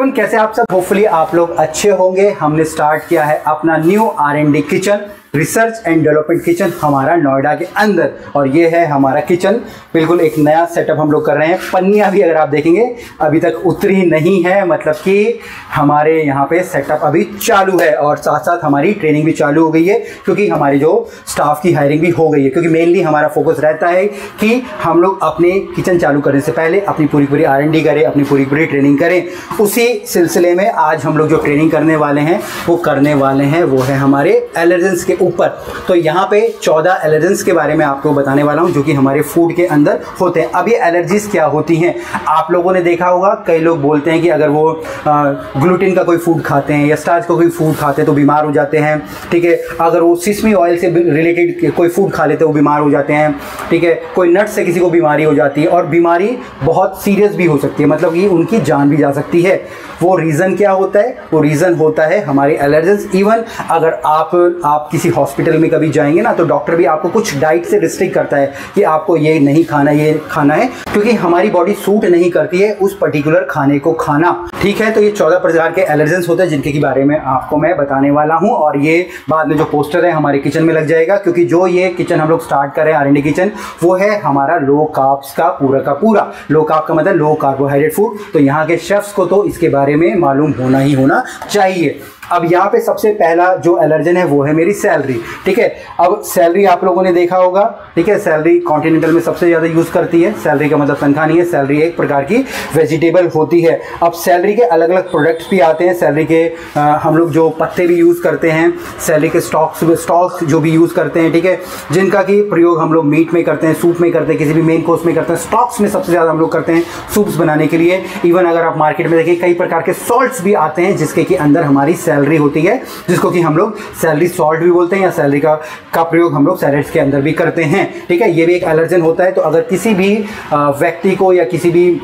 Everyone, कैसे आप सब? होपफुली आप लोग अच्छे होंगे। हमने स्टार्ट किया है अपना new R&D kitchen, research and development kitchen हमारा नोएडा के अंदर। और ये है हमारा किचन, बिल्कुल एक नया सेटअप हम लोग कर रहे हैं। पन्नियाँ भी अगर आप देखेंगे अभी तक उतरी नहीं है, मतलब कि हमारे यहाँ पे सेटअप अभी चालू है और साथ साथ हमारी ट्रेनिंग भी चालू हो गई है, क्योंकि हमारी जो स्टाफ की हायरिंग भी हो गई है। क्योंकि मेनली हमारा फोकस रहता है कि हम लोग अपने किचन चालू करने से पहले अपनी पूरी R&D करें, अपनी पूरी ट्रेनिंग करें। उसी सिलसिले में आज हम लोग जो ट्रेनिंग करने वाले हैं वो है हमारे एलर्जेंस के ऊपर। तो यहाँ पे 14 एलर्जेंस के बारे में आपको बताने वाला हूँ जो कि हमारे फूड के अंदर होते हैं। अब ये एलर्जीज क्या होती हैं? आप लोगों ने देखा होगा, कई लोग बोलते हैं कि अगर वो ग्लूटेन का कोई फूड खाते हैं या स्टार्च का कोई फूड खाते हैं तो बीमार हो जाते हैं, ठीक है। अगर वो सिसमी ऑयल से रिलेटेड कोई फूड खा लेते हैं वो बीमार हो जाते हैं, ठीक है। कोई नट से किसी को बीमारी हो जाती है और बीमारी बहुत सीरियस भी हो सकती है, मतलब कि उनकी जान भी जा सकती है। वो रीज़न क्या होता है? वो रीज़न होता है हमारी एलर्जेंस। इवन अगर आप किसी हॉस्पिटल में कभी जाएंगे ना, तो डॉक्टर भी आपको कुछ डाइट से रिस्ट्रिक्ट करता है कि आपको ये नहीं खाना, ये खाना है, क्योंकि हमारी बॉडी सूट नहीं करती है उस पर्टिकुलर खाने को खाना, ठीक है। तो ये 14 प्रकार के एलर्जेंस होते हैं जिनके बारे में आपको मैं बताने वाला हूँ। और ये बाद में जो पोस्टर है हमारे किचन में लग जाएगा, क्योंकि जो ये किचन हम लोग स्टार्ट कर रहे हैं R&D किचन, वो है हमारा लो कार्ब्स का पूरा। लो कार्ब का मतलब लो कार्बोहाइड्रेट फूड। तो यहाँ के शेफ्स को तो इसके बारे में मालूम होना चाहिए। अब यहाँ पे सबसे पहला जो एलर्जन है वो है मेरी सैलरी, ठीक है। अब सैलरी आप लोगों ने देखा होगा, ठीक है। सैलरी कॉन्टिनेंटल में सबसे ज़्यादा यूज़ करती है। सैलरी का मतलब तनख्वाह नहीं है, सैलरी एक प्रकार की वेजिटेबल होती है। अब सैलरी के अलग अलग प्रोडक्ट्स भी आते हैं। सैलरी के हम लोग जो पत्ते भी यूज़ करते हैं, सैलरी के स्टॉक्स जो भी यूज़ करते हैं, ठीक है, जिनका कि प्रयोग हम लोग मीट में करते हैं, सूप में करते हैं, किसी भी मेन कोर्स में करते हैं। स्टॉक्स में सबसे ज़्यादा हम लोग करते हैं सूप्स बनाने के लिए। इवन अगर आप मार्केट में देखें, कई प्रकार के सॉल्ट्स भी आते हैं जिसके कि अंदर हमारी सैलरी होती है, जिसको कि हम लोग सैलरी सॉल्ट भी बोलते हैं, या सैलरी का प्रयोग हम लोग सैलेड्स के अंदर भी करते हैं, ठीक है। ये भी एक एलर्जन होता है। तो अगर किसी भी व्यक्ति को या किसी भी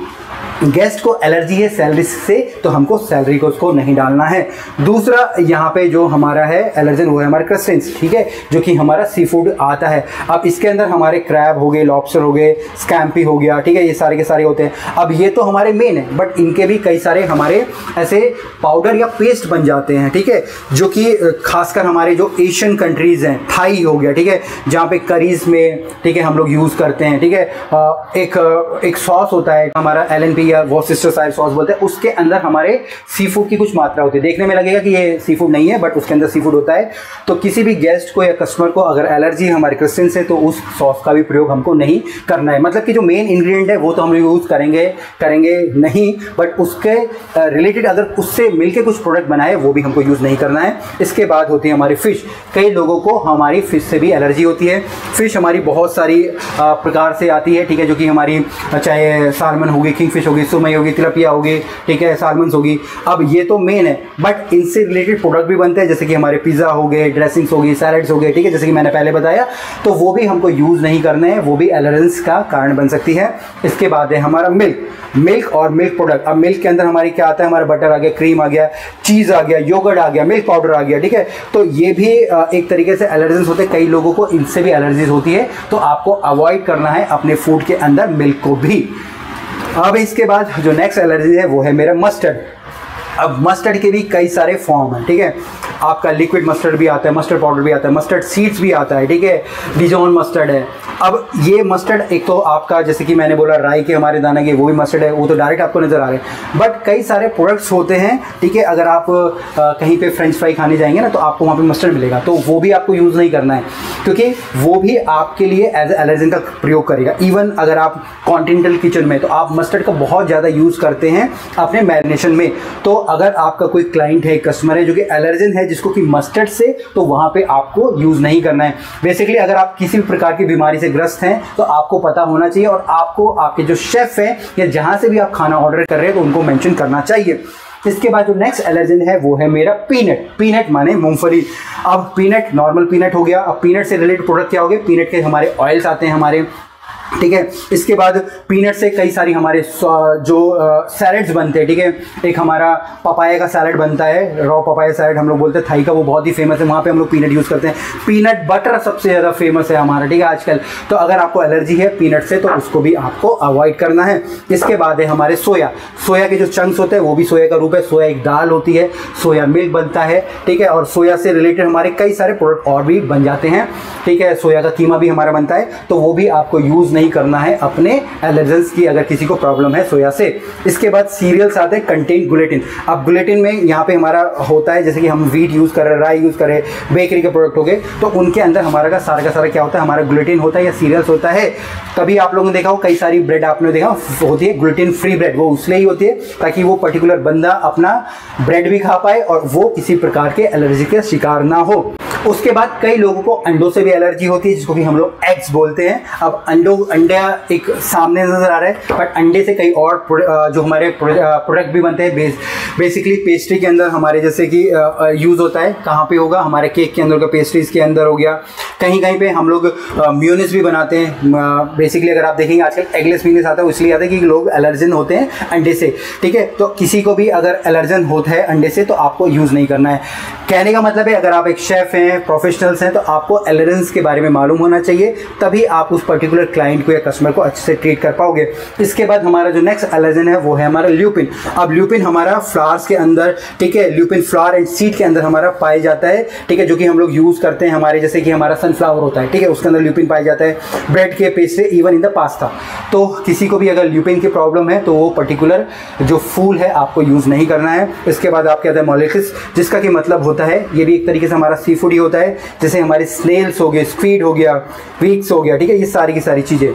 गेस्ट को एलर्जी है सैलरी से, तो हमको सैलरी को उसको नहीं डालना है। दूसरा यहाँ पे जो हमारा है एलर्जन वो है हमारे क्रस्टेंस, ठीक है, जो कि हमारा सी फूड आता है। अब इसके अंदर हमारे क्रैब हो गए, लॉबस्टर हो गए, स्कैम्पी हो गया, ठीक है, ये सारे के सारे होते हैं। अब ये तो हमारे मेन है, बट इनके भी कई सारे हमारे ऐसे पाउडर या पेस्ट बन जाते हैं, ठीक है, जो कि खासकर हमारे जो एशियन कंट्रीज़ हैं, थाई हो गया, ठीक है, जहाँ पे करीज में, ठीक है, हम लोग यूज़ करते हैं, ठीक है। एक सॉस होता है हमारा LNP या वॉर्सेस्टरशायर सॉस बोलते हैं, उसके अंदर हमारे सी फूड की कुछ मात्रा होती है। देखने में लगेगा कि ये सी फूड नहीं है, बट उसके अंदर सी फूड होता है। तो किसी भी गेस्ट को या कस्टमर को अगर एलर्जी हमारे क्रिस्टेंस से, तो उस सॉस का भी प्रयोग हमको नहीं करना है। मतलब कि जो मेन इंग्रेडिएंट है वो तो हम यूज़ करेंगे नहीं, बट उसके रिलेटेड अगर उससे मिलके कुछ प्रोडक्ट बनाए वो भी हमको यूज़ नहीं करना है। इसके बाद होती है हमारी फ़िश। कई लोगों को हमारी फ़िश से भी एलर्जी होती है। फ़िश हमारी बहुत सारी प्रकार से आती है, ठीक है, जो कि हमारी चाहे सालमन होगी, किंग फिश होगी, सुमई होगी, तिलपिया होगी, ठीक है, सालमन्स होगी। अब ये तो मेन है, बट इनसे रिलेटेड प्रोडक्ट भी बनते हैं, जैसे कि हमारे पिज़्ज़ा हो गए, ड्रेसिंग्स होगी, सैलड्स हो गए, ठीक है, जैसे कि मैंने पहले बताया। तो वो भी हमको यूज़ नहीं करने हैं, वो भी एलर्जेंस का कारण बन सकती है। इसके बाद है हमारा मिल्क और मिल्क प्रोडक्ट। अब मिल्क के अंदर हमारी क्या आता है? हमारा बटर आ गया, क्रीम आ गया, चीज़ आ गया, योगर्ट आ गया, मिल्क पाउडर आ गया, ठीक है। तो ये भी एक तरीके से एलर्जेंस होते हैं। कई लोगों को इनसे भी एलर्जीज होती है, तो आपको अवॉइड करना है अपने फूड के अंदर मिल्क को भी। अब इसके बाद जो नेक्स्ट एलर्जी है वो है मेरा मस्टर्ड। अब मस्टर्ड के भी कई सारे फॉर्म हैं, ठीक है। आपका लिक्विड मस्टर्ड भी आता है, मस्टर्ड पाउडर भी आता है, मस्टर्ड सीड्स भी आता है, ठीक है, डिजॉन मस्टर्ड है। अब ये मस्टर्ड एक तो आपका, जैसे कि मैंने बोला, राई के हमारे दाना के वो भी मस्टर्ड है, वो तो डायरेक्ट आपको नज़र आ रहे हैं। बट कई सारे प्रोडक्ट्स होते हैं, ठीक है। अगर आप कहीं पे फ्रेंच फ्राई खाने जाएंगे ना, तो आपको वहाँ पे मस्टर्ड मिलेगा, तो वो भी आपको यूज़ नहीं करना है, क्योंकि वो भी आपके लिए एज एलर्जन का प्रयोग करेगा। इवन अगर आप कॉन्टिनेंटल किचन में, तो आप मस्टर्ड का बहुत ज़्यादा यूज़ करते हैं अपने मैरिनेशन में। तो अगर आपका कोई क्लाइंट है, कस्टमर है जो कि एलर्जन है जिसको कि मस्टर्ड से, तो वहाँ पे आपको यूज़ नहीं करना है। बेसिकली अगर आप किसी भी प्रकार की बीमारी से ग्रस्त हैं, तो आपको पता होना चाहिए, और आपको आपके जो शेफ़ हैं या जहाँ से भी आप खाना ऑर्डर कर रहे हैं, तो उनको मेंशन करना चाहिए। इसके बाद जो नेक्स्ट एलर्जन है वो है मेरा पीनट माने मूंगफली। अब पीनट नॉर्मल पीनट हो गया। अब पीनट से रिलेटेड प्रोडक्ट क्या हो गए? पीनट के हमारे ऑयल्स आते हैं, हमारे ठीक है। इसके बाद पीनट से कई सारी हमारे जो सैलेड्स बनते हैं, ठीक है। एक हमारा पपाया का सैलेड बनता है, रॉ पपाया सैलेड हम लोग बोलते हैं, थाई का, वो बहुत ही फेमस है, वहाँ पे हम लोग पीनट यूज़ करते हैं। पीनट बटर सबसे ज़्यादा फेमस है हमारा, ठीक है, आजकल। तो अगर आपको एलर्जी है पीनट से तो उसको भी आपको अवॉइड करना है। इसके बाद है हमारे सोया के जो चंक्स होते हैं वो भी सोया का रूप है। सोया एक दाल होती है, सोया मिल्क बनता है, ठीक है। और सोया से रिलेटेड हमारे कई सारे प्रोडक्ट और भी बन जाते हैं, ठीक है। सोया का कीमा भी हमारा बनता है, तो वो भी आपको यूज़ नहीं करना है अपने एलर्जेंस की, अगर किसी को प्रॉब्लम है सोया से। इसके बाद सीरियल्स आते हैं कंटेन ग्लूटेन। अब ग्लूटेन में यहाँ पे हमारा होता है, जैसे कि हम व्हीट यूज़ कर रहे हैं, राई यूज़ कर रहे हैं, बेकरी के प्रोडक्ट हो गए, तो उनके अंदर हमारा का सारा क्या होता है, हमारा ग्लूटेन होता है या सीरियल्स होता है। कभी आप लोगों ने देखा हो कई सारी ब्रेड आपने देखा होती है ग्लूटेन फ्री ब्रेड, वो इसलिए ही होती है ताकि वो पर्टिकुलर बंदा अपना ब्रेड भी खा पाए और वो किसी प्रकार के एलर्जी के शिकार ना हो। उसके बाद कई लोगों को अंडों से भी एलर्जी होती है, जिसको कि हम लोग एग्स बोलते हैं। अब अंडा एक सामने नजर आ रहा है, बट अंडे से कई और जो हमारे प्रोडक्ट भी बनते हैं। बेसिकली पेस्ट्री के अंदर हमारे जैसे कि यूज़ होता है, कहाँ पे होगा, हमारे केक के अंदर होगा, पेस्ट्रीज के अंदर हो गया, कहीं कहीं पे हम लोग म्यूनिस भी बनाते हैं। बेसिकली अगर आप देखेंगे आजकल एगलेस म्यूनिस आता है, इसलिए आता है कि लोग एलर्जन होते हैं अंडे से, ठीक है। तो किसी को भी अगर एलर्जन होता है अंडे से तो आपको यूज़ नहीं करना है। कहने का मतलब है अगर आप एक शेफ़ हैं, प्रोफेशनल्स हैं, तो आपको एलर्जेंस के बारे में मालूम होना चाहिए, तभी आप उस पर्टिकुलर क्लाइंट को या कस्टमर को अच्छे से ट्रीट कर पाओगे। इसके बाद हमारा जो नेक्स्ट एलर्जन है वो है हमारा ल्यूपिन। अब ल्यूपिन हमारा फ्लावर्स के अंदर, ठीक है, ल्यूपिन फ्लावर एंड सीड के अंदर हमारा पाया जाता है, ठीक है, जो कि हम लोग यूज़ करते हैं हमारे, जैसे कि हमारा सनफ्लावर होता है, ठीक है, उसके अंदर ल्यूपिन पाया जाता है, ब्रेड के pastry, even in the pasta. तो किसी को भी अगर ल्यूपिन की प्रॉब्लम है तो वो पर्टिकुलर जो फूल है आपको यूज़ नहीं करना है। इसके बाद आपके आता है मोलेटिस, जिसका कि मतलब होता है, ये भी एक तरीके से हमारा सी फूड ही होता है, जैसे हमारे स्नेल्स हो गए, स्क्वीड हो गया, वीक्स हो गया, ठीक है, ये सारी की सारी चीज़ें।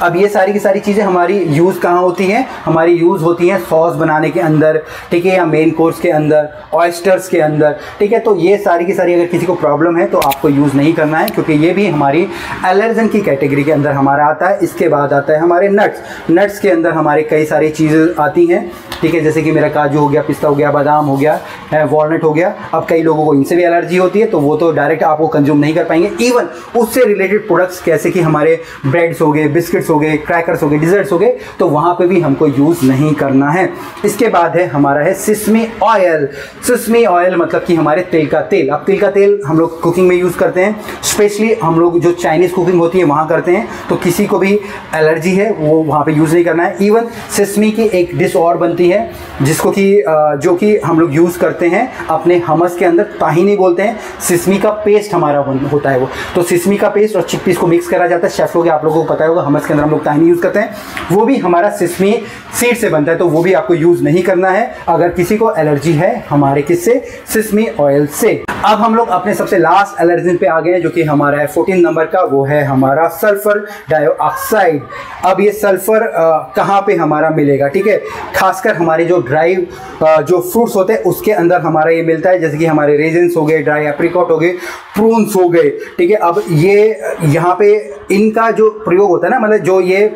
अब ये सारी की सारी चीज़ें हमारी यूज़ कहाँ होती हैं, हमारी यूज़ होती हैं सॉस बनाने के अंदर, ठीक है, या मेन कोर्स के अंदर, ऑयस्टर्स के अंदर, ठीक है। तो ये सारी की सारी अगर किसी को प्रॉब्लम है तो आपको यूज़ नहीं करना है, क्योंकि ये भी हमारी एलर्जन की कैटेगरी के अंदर हमारा आता है। इसके बाद आता है हमारे नट्स के अंदर हमारे कई सारी चीज़ें आती हैं, ठीक है, जैसे कि मेरा काजू हो गया, पिस्ता हो गया, बादाम हो गया, वॉलनट हो गया। अब कई लोगों को इनसे भी एलर्जी होती है, तो वो तो डायरेक्ट आपको कंज्यूम नहीं कर पाएंगे। इवन उससे रिलेटेड प्रोडक्ट्स जैसे कि हमारे ब्रेड्स हो गए, बिस्किट्स हो गए, क्रैकर्स हो गए, डिजर्ट्स हो गए, तो वहाँ पे भी हमको यूज़ नहीं करना है। इसके बाद है हमारा है सिसमी ऑयल। सिसमी ऑयल मतलब कि हमारे तिल का तेल। अब तिल का तेल हम लोग कुकिंग में यूज़ करते हैं, स्पेशली हम लोग जो चाइनीज़ कुकिंग होती है वहाँ करते हैं, तो किसी को भी एलर्जी है वो वहाँ पे यूज़ नहीं करना है। इवन सिसमी की एक डिश और बनती है जिसको कि जो कि हम लोग यूज़ करते हैं अपने हमस के अंदर, ताहिनी बोलते हैं, सिसमी का पेस्ट हमारा होता है वो। तो सिसमी का पेस्ट और चिकपीस को मिक्स करा जाता है, शेफ लोग आप लोगों को पता होगा, हमस के अंदर हम लोग ताहिनी यूज़ करते हैं, वो भी हमारा सिसमी सीड से बनता है, तो वो भी आपको यूज़ नहीं करना है अगर किसी को एलर्जी है हमारे किससे, सिसमी ऑयल से। अब हम लोग अपने सबसे लास्ट एलर्जन पे आ गए, जो कि हमारा है 14 नंबर का, वो है हमारा सल्फर डाइऑक्साइड। अब ये सल्फर कहाँ पे हमारा मिलेगा, ठीक है, खासकर हमारे जो ड्राई जो फ्रूट्स होते हैं उसके अंदर हमारा ये मिलता है, जैसे कि हमारे रेजिन्स हो गए, ड्राई एप्रिकॉट हो गए, प्रून्स हो गए, ठीक है। अब ये यहाँ पे इनका जो प्रयोग होता है ना, मतलब जो ये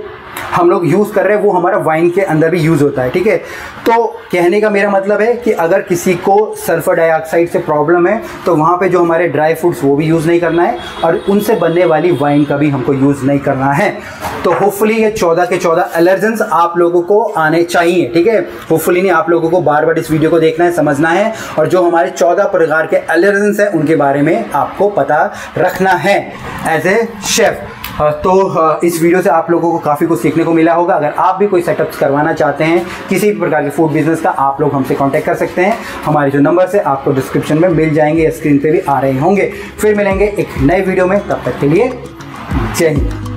हम लोग यूज़ कर रहे हैं वो हमारा वाइन के अंदर भी यूज़ होता है, ठीक है। तो कहने का मेरा मतलब है कि अगर किसी को सल्फर डाइऑक्साइड से प्रॉब्लम है तो वहाँ पे जो हमारे ड्राई फ्रूट्स वो भी यूज़ नहीं करना है, और उनसे बनने वाली वाइन का भी हमको यूज़ नहीं करना है। तो होपफुली ये 14 के 14 एलर्जेंस आप लोगों को आने चाहिए, ठीक है। होपफुली नहीं, आप लोगों को बार बार इस वीडियो को देखना है, समझना है, और जो हमारे 14 प्रकार के एलर्जेंस हैं उनके बारे में आपको पता रखना है एज ए शेफ। तो इस वीडियो से आप लोगों को काफ़ी कुछ सीखने को मिला होगा। अगर आप भी कोई सेटअप करवाना चाहते हैं किसी भी प्रकार के फूड बिजनेस का, आप लोग हमसे कांटेक्ट कर सकते हैं। हमारे जो नंबर्स है आपको डिस्क्रिप्शन में मिल जाएंगे, स्क्रीन पे भी आ रहे होंगे। फिर मिलेंगे एक नए वीडियो में, तब तक के लिए जय हिंद।